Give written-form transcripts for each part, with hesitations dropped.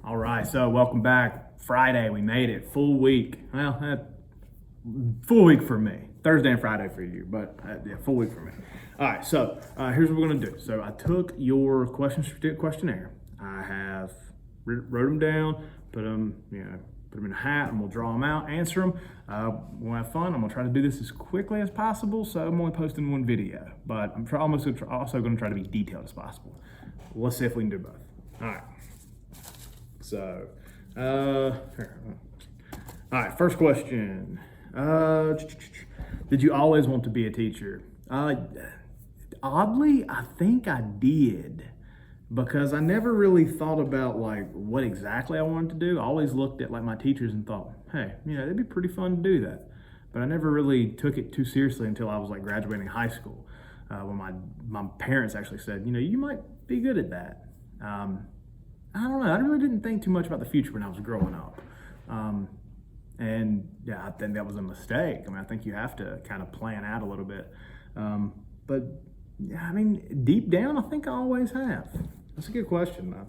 All right, so welcome back. Friday, we made it. Full week. Well, full week for me. Thursday and Friday for you, but yeah, full week for me. All right, so here's what we're gonna do. So I took your questionnaire. I have wrote them down, put them in a hat, and we'll draw them out, answer them. We'll have fun. I'm gonna try to do this as quickly as possible, so I'm only posting one video, but I'm also gonna try to be detailed as possible. Let's see if we can do both. All right. So, here. All right, first question. Did you always want to be a teacher? Oddly, I think I did, because I never really thought about like what exactly I wanted to do. I always looked at like my teachers and thought, hey, it'd be pretty fun to do that. But I never really took it too seriously until I was like graduating high school, when my parents actually said, you might be good at that. I don't know. I really didn't think too much about the future when I was growing up. And yeah, I think that was a mistake. I think you have to kind of plan out a little bit. But yeah, deep down, I think I always have. That's a good question, though.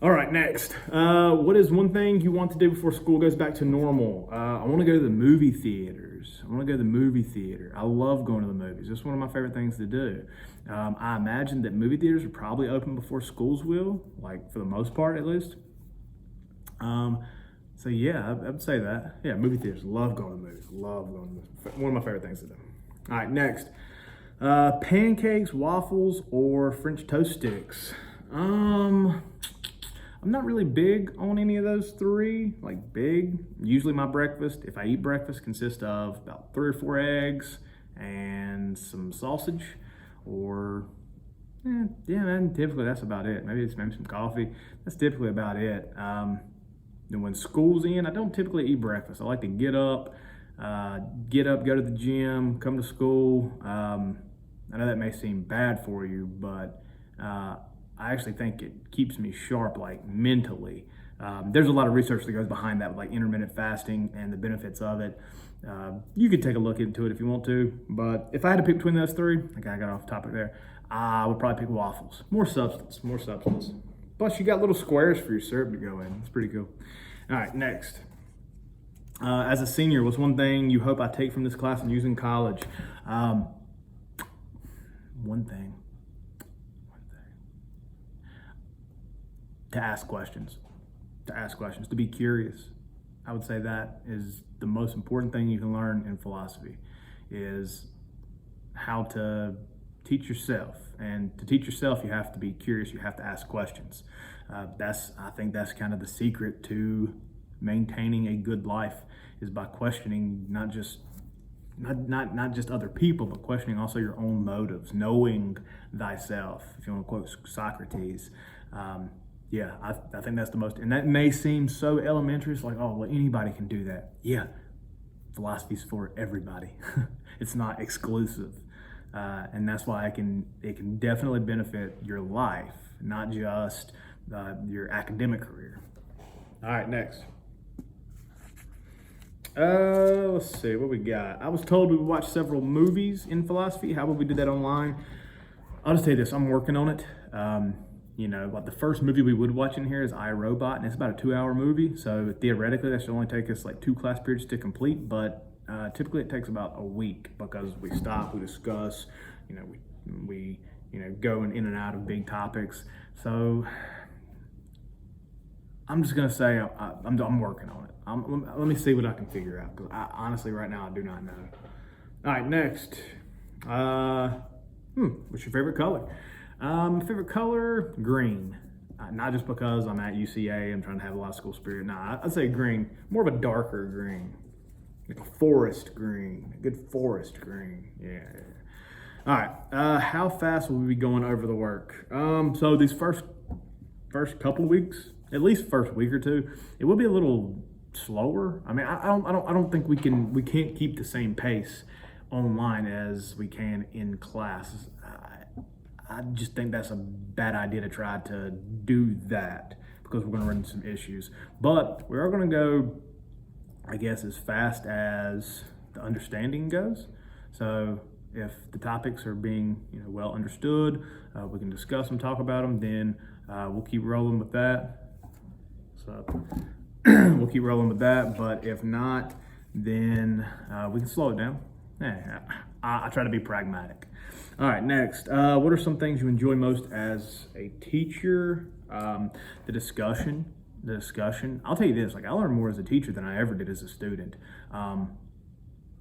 All right, next. What is one thing you want to do before school goes back to normal? I want to go to the movie theaters. I love going to the movies. It's one of my favorite things to do. I imagine that movie theaters are probably open before schools will, like for the most part at least. So yeah, I would say that. Yeah, movie theaters. Love going to the movies. One of my favorite things to do. All right, next. Pancakes, waffles, or French toast sticks? I'm not really big on any of those three, like big. Usually my breakfast, if I eat breakfast, consists of about 3 or 4 eggs and some sausage, or typically that's about it. Maybe some coffee. That's typically about it. And when school's in, I don't typically eat breakfast. I like to get up, go to the gym, come to school. I know that may seem bad for you, but I actually think it keeps me sharp, like mentally. There's a lot of research that goes behind that, with like intermittent fasting and the benefits of it. You could take a look into it if you want to, but if I had to pick between those three, I got off topic there, I would probably pick waffles. More substance. Plus you got little squares for your syrup to go in. It's pretty cool. All right, next. As a senior, what's one thing you hope I take from this class and use in college? One thing. To ask questions, to be curious. I would say that is the most important thing you can learn in philosophy, is how to teach yourself. And to teach yourself, you have to be curious, you have to ask questions. I think that's kind of the secret to maintaining a good life, is by questioning not just other people, but questioning also your own motives, knowing thyself, if you want to quote Socrates. Yeah, I think that's the most, and that may seem so elementary. It's like, oh, well, anybody can do that. Yeah, philosophy's for everybody. It's not exclusive. And that's why it can definitely benefit your life, not just your academic career. All right, next. Let's see what we got. I was told we would watch several movies in philosophy. How would we do that online? I'll just tell you this, I'm working on it. Like the first movie we would watch in here is I, Robot, and it's about a 2-hour movie. So theoretically, that should only take us like 2 class periods to complete, but typically it takes about a week, because we stop, we discuss, we go in and out of big topics. So I'm just gonna say I'm working on it. Let me see what I can figure out, because honestly right now I do not know. All right, next. What's your favorite color? Favorite color, green. Not just because I'm at UCA, I'm trying to have a lot of school spirit. Nah, I'd say green, more of a darker green, like a forest green, a good forest green. Yeah. All right. How fast will we be going over the work? So these first couple of weeks, at least first week or two, it will be a little slower. I don't think we can't keep the same pace online as we can in class. I just think that's a bad idea to try to do that, because we're going to run into some issues. But we are going to go, I guess, as fast as the understanding goes. So if the topics are being well understood, we can discuss them, talk about them, then we'll keep rolling with that. So we'll keep rolling with that. But if not, then we can slow it down. I try to be pragmatic. All right, next. What are some things you enjoy most as a teacher? The discussion. I'll tell you this, like I learned more as a teacher than I ever did as a student.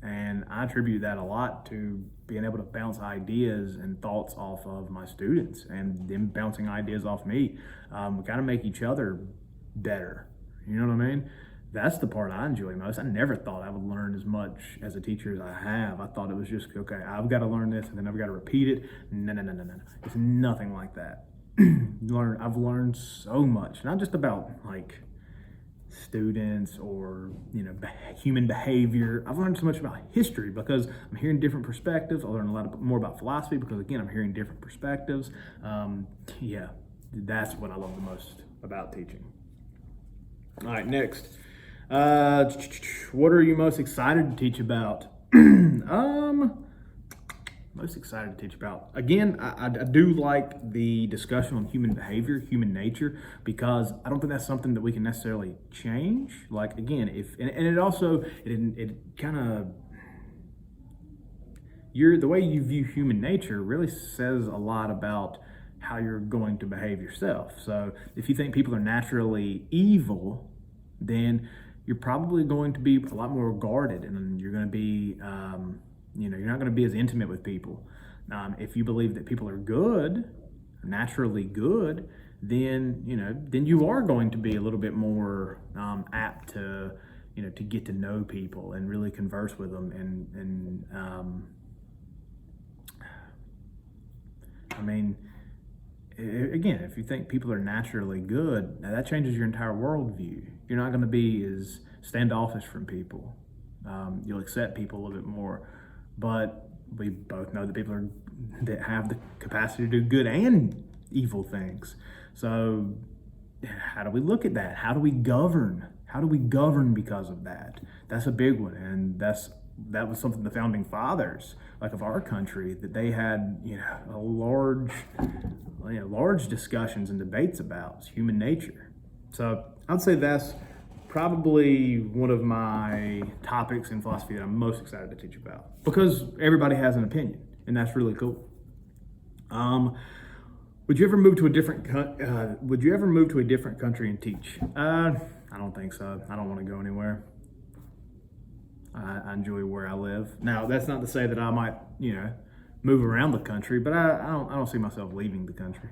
And I attribute that a lot to being able to bounce ideas and thoughts off of my students and them bouncing ideas off me. We gotta make each other better. You know what I mean? That's the part I enjoy most. I never thought I would learn as much as a teacher as I have. I thought it was just, okay, I've got to learn this and then I've got to repeat it. No. It's nothing like that. I've learned so much, not just about like students or, human behavior. I've learned so much about history because I'm hearing different perspectives. I learned a lot more about philosophy because, again, I'm hearing different perspectives. That's what I love the most about teaching. All right, next. What are you most excited to teach about? Most excited to teach about. Again, I do like the discussion on human behavior, human nature, because I don't think that's something that we can necessarily change. Like, again, it kind of, the way you view human nature really says a lot about how you're going to behave yourself. So if you think people are naturally evil, then you're probably going to be a lot more guarded, and you're going to be, you're not going to be as intimate with people. If you believe that people are good, naturally good, then you are going to be a little bit more apt to, to get to know people and really converse with them. Again, if you think people are naturally good, now that changes your entire worldview. You're not going to be as standoffish from people. You'll accept people a little bit more. But we both know that people that have the capacity to do good and evil things. So how do we look at that? How do we govern? How do we govern because of that? That's a big one, and that was something the founding fathers, like of our country, that they had, large discussions and debates about human nature. So I'd say that's probably one of my topics in philosophy that I'm most excited to teach about, because everybody has an opinion, and that's really cool. Would you ever move to a different country and teach? I don't think so. I don't want to go anywhere. I enjoy where I live. Now, that's not to say that I might, move around the country, but I don't see myself leaving the country.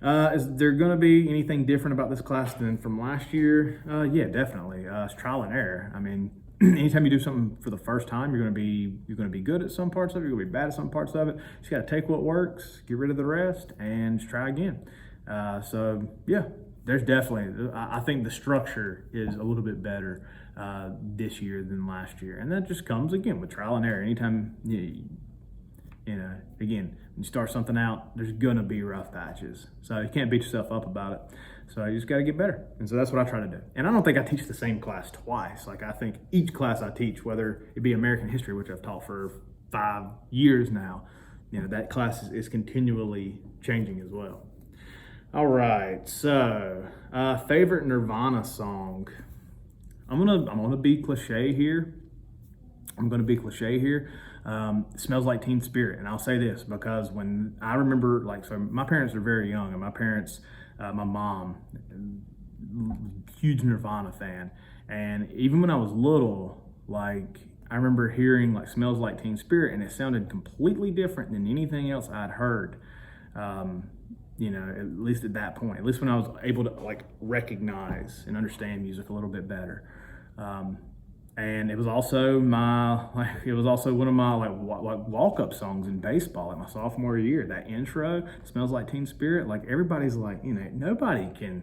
Is there going to be anything different about this class than from last year? Yeah, definitely. It's trial and error. I mean, anytime you do something for the first time, you're going to be good at some parts of it. You're going to be bad at some parts of it. You just got to take what works, get rid of the rest, and just try again. So yeah, there's definitely. I think the structure is a little bit better this year than last year, and that just comes again with trial and error. Anytime again, when you start something out, there's gonna be rough patches. So you can't beat yourself up about it. So you just gotta get better. And so that's what I try to do. And I don't think I teach the same class twice. Like, I think each class I teach, whether it be American history, which I've taught for 5 years now, that class is continually changing as well. All right, so favorite Nirvana song. I'm gonna be cliche here. Smells Like Teen Spirit. And I'll say this because when I remember, so my parents are very young, and my parents, my mom, huge Nirvana fan. And even when I was little, I remember hearing Smells Like Teen Spirit, and it sounded completely different than anything else I'd heard. At least at that point, at least when I was able to recognize and understand music a little bit better. And it was also one of my walk-up songs in baseball, my sophomore year. That intro, Smells Like Teen Spirit, everybody's nobody can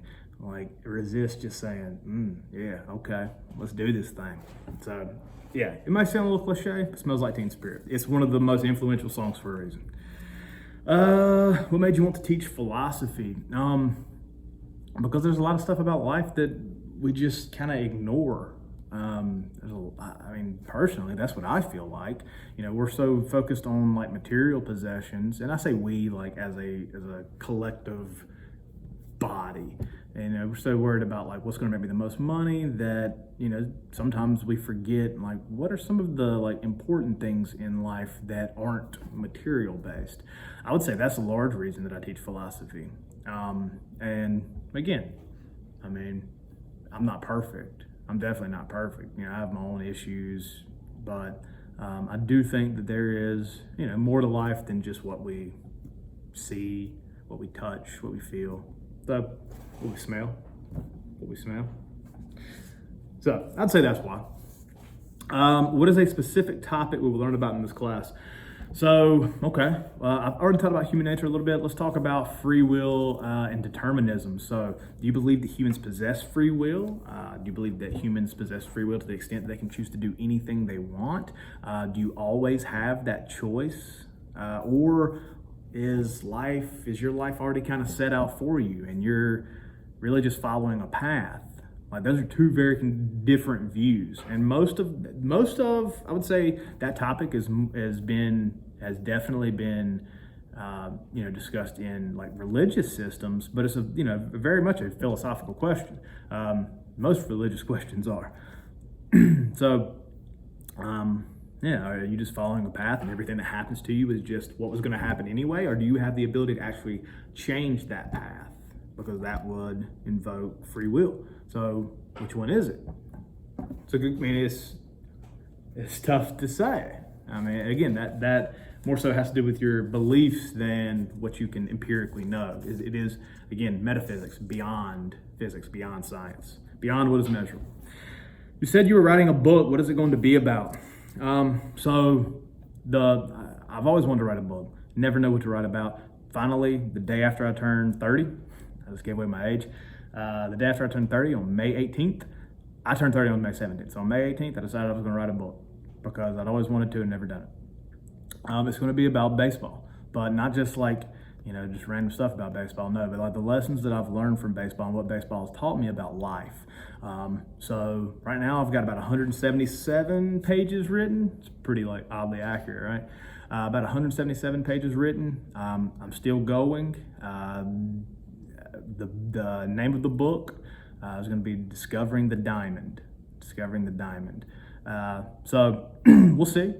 resist just saying, yeah, okay, let's do this thing. So yeah, it might sound a little cliche, but Smells Like Teen Spirit. It's one of the most influential songs for a reason. What made you want to teach philosophy? Because there's a lot of stuff about life that we just kind of ignore. Personally, that's what I feel like. We're so focused on material possessions, and I say we as a collective body. we're so worried about like what's going to make me the most money that, sometimes we forget like what are some of the like important things in life that aren't material based. I would say that's a large reason that I teach philosophy. And again, I mean, I'm not perfect. I'm definitely not perfect. I have my own issues, but I do think that there is, more to life than just what we see, what we touch, what we feel, what we smell. So I'd say that's why. What is a specific topic we will learn about in this class? So, okay, I've already talked about human nature a little bit. Let's talk about free will and determinism. So, do you believe that humans possess free will? Do you believe that humans possess free will to the extent that they can choose to do anything they want? Do you always have that choice? Or is your life already kind of set out for you and you're really just following a path? Like those are two very different views, and most of I would say that topic has definitely been discussed in like religious systems, but it's very much a philosophical question. Most religious questions are. So, are you just following a path and everything that happens to you is just what was going to happen anyway, or do you have the ability to actually change that path? Because that would invoke free will. So which one is it? It's tough to say. I mean, again, that more so has to do with your beliefs than what you can empirically know. It is, again, metaphysics, beyond physics, beyond science, beyond what is measurable. You said you were writing a book. What is it going to be about? I've always wanted to write a book. Never know what to write about. Finally, the day after I turned 30, I just gave away my age. The day after I turned 30 on May 18th, I turned 30 on May 17th. So on May 18th, I decided I was going to write a book because I'd always wanted to and never done it. It's going to be about baseball, but not just like, just random stuff about baseball. No, but like the lessons that I've learned from baseball and what baseball has taught me about life. So right now I've got about 177 pages written. It's pretty like oddly accurate, right? About 177 pages written. I'm still going. The name of the book is going to be Discovering the Diamond. So we'll see.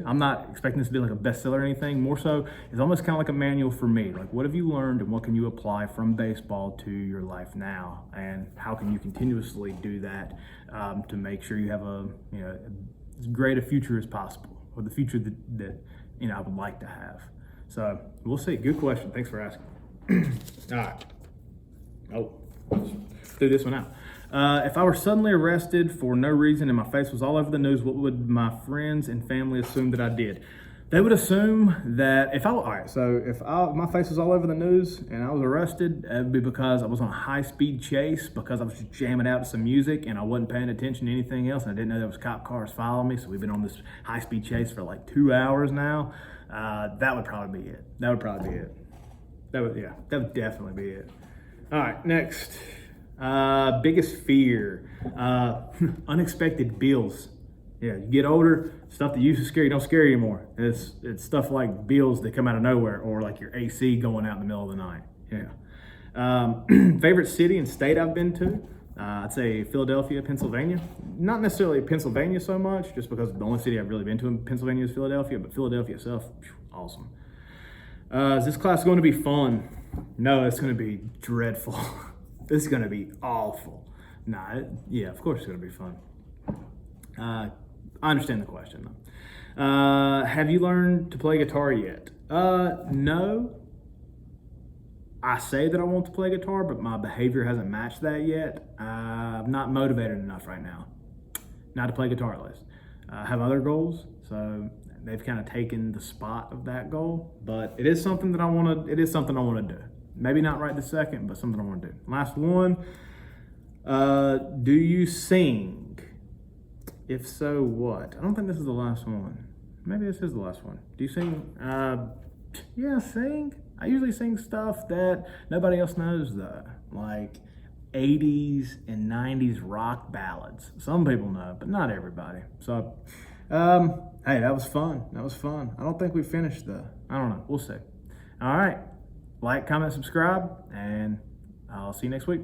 I'm not expecting this to be like a bestseller or anything. More so, it's almost kind of like a manual for me. Like, what have you learned and what can you apply from baseball to your life now? And how can you continuously do that to make sure you have as great a future as possible, or the future that I would like to have. So we'll see. Good question. Thanks for asking. All right. Oh, threw this one out. If I were suddenly arrested for no reason and my face was all over the news, what would my friends and family assume that I did? They would assume that if my face was all over the news and I was arrested, it would be because I was on a high-speed chase, because I was just jamming out to some music and I wasn't paying attention to anything else, and I didn't know there was cop cars following me. So we've been on this high-speed chase for like 2 hours now. That would probably be it. That would definitely be it. All right, next. Biggest fear, unexpected bills. Yeah, you get older, stuff that used to scare you don't scare you anymore. It's stuff like bills that come out of nowhere, or like your AC going out in the middle of the night. Yeah. Favorite city and state I've been to? I'd say Philadelphia, Pennsylvania. Not necessarily Pennsylvania so much, just because the only city I've really been to in Pennsylvania is Philadelphia, but Philadelphia itself, awesome. Is this class going to be fun? No, it's going to be dreadful. This is going to be awful. Of course it's going to be fun. I understand the question though. Have you learned to play guitar yet? No. I say that I want to play guitar, but my behavior hasn't matched that yet. I'm not motivated enough right now. Not to play guitar at least. I have other goals, so they've kind of taken the spot of that goal, but it is something that I want to do. Maybe not right this second, but something I want to do. Last one. Do you sing? If so, what? I don't think this is the last one. Maybe this is the last one. Do you sing? Yeah, sing. I usually sing stuff that nobody else knows though. Like 80s and 90s rock ballads. Some people know, but not everybody. So, hey, that was fun. I don't think we finished though. I don't know. We'll see. All right. Like, comment, subscribe, and I'll see you next week.